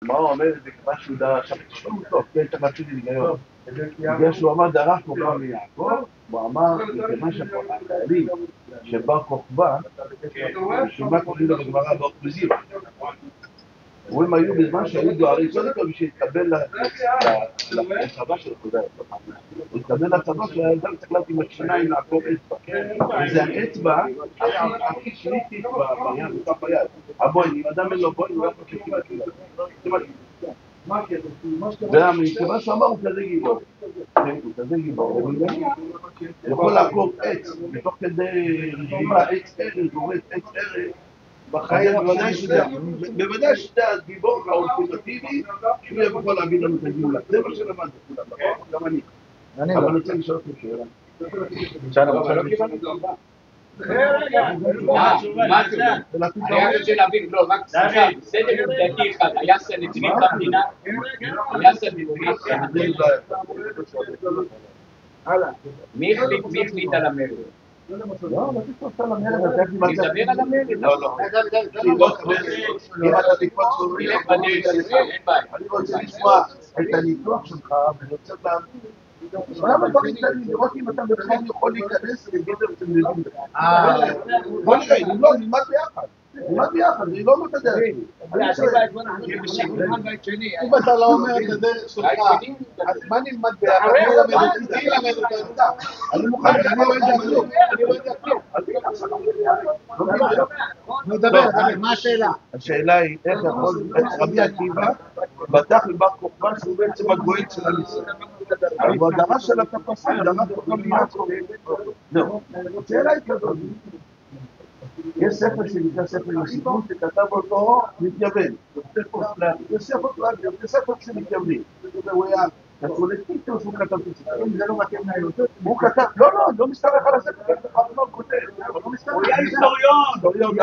מה הוא אומר את זה כמה שהוא דרך, עכשיו תשמעו טוב, כן, צריך להציג היגיון. בגלל שהוא אמר דרך כוכבא מיעקב, הוא אמר, מכיוון שהחיילים שבר כוכבא, בשביל מה קוראים לו בגמרא באופוזיב. הם היו בזמן שהיו דוהרים, קודם כל בשביל להתקבל לצבא של חודאי. הוא התקבל לצבא שהאדם צריך להיות עם השיניים לעקור אצבע. וזה האצבע הכי שליטית ביד, בתוך היד. הבוין, אם אדם אין לו בוין, הוא לא יכול כמעט. ומכיוון שהוא אמר הוא כזה גיבור. הוא כזה גיבור. הוא יכול לעקור עץ, בתוך כדי רגימה, עץ ארז, עורץ עץ ארז. בחיי בוודאי שזה הגיבור האולטימטיבי שהוא יכול להביא לנו את הגאולה. זה מה שלמד בכולם, גם אני. אבל אני רוצה לשאול אותי שאלה. שלום, שלא קיבלנו? מה זה? אני רוצה להבין, לא, רק סליחה, סדר עובדתי אחד, היה סנהדרין במדינה? היה סנהדרין? מי החליט על המרד? לא, לא תתפוס על המרד, אתה נדבר על המרד? לא, לא. אני רוצה לשמוע את הניתוח שלך ואני רוצה להבין למה דברים כאלה לראות אם אתה בכלל יכול להיכנס לגדר אתם יודעים בוא נראה, אם לא, נלמד ביחד אני לא אומר את הדרך אם אתה לא אומר את הדרך שלך אז מה נלמד ביחד? אני אלמד אותה אני מוכן, אני לא יודע כלום נדבר, מה השאלה? השאלה היא איך יכול רבי עקיבא בטח לבר כוכבא שהוא בעצם הגואל של עם ישראל אבל הדרש של התפסים, דרש כוכבא מיעקב לא, השאלה היא כזאת יש ספר שנקרא ספר יוסיפוס שכתב אותו מתייוון זה ספר שמתייוונים הוא היה הקולקטיבוס הוא כתב את הספר זה לא רק מנהל אותו הוא כתב, לא, לא מסתרך על הספר הוא היה היסטוריון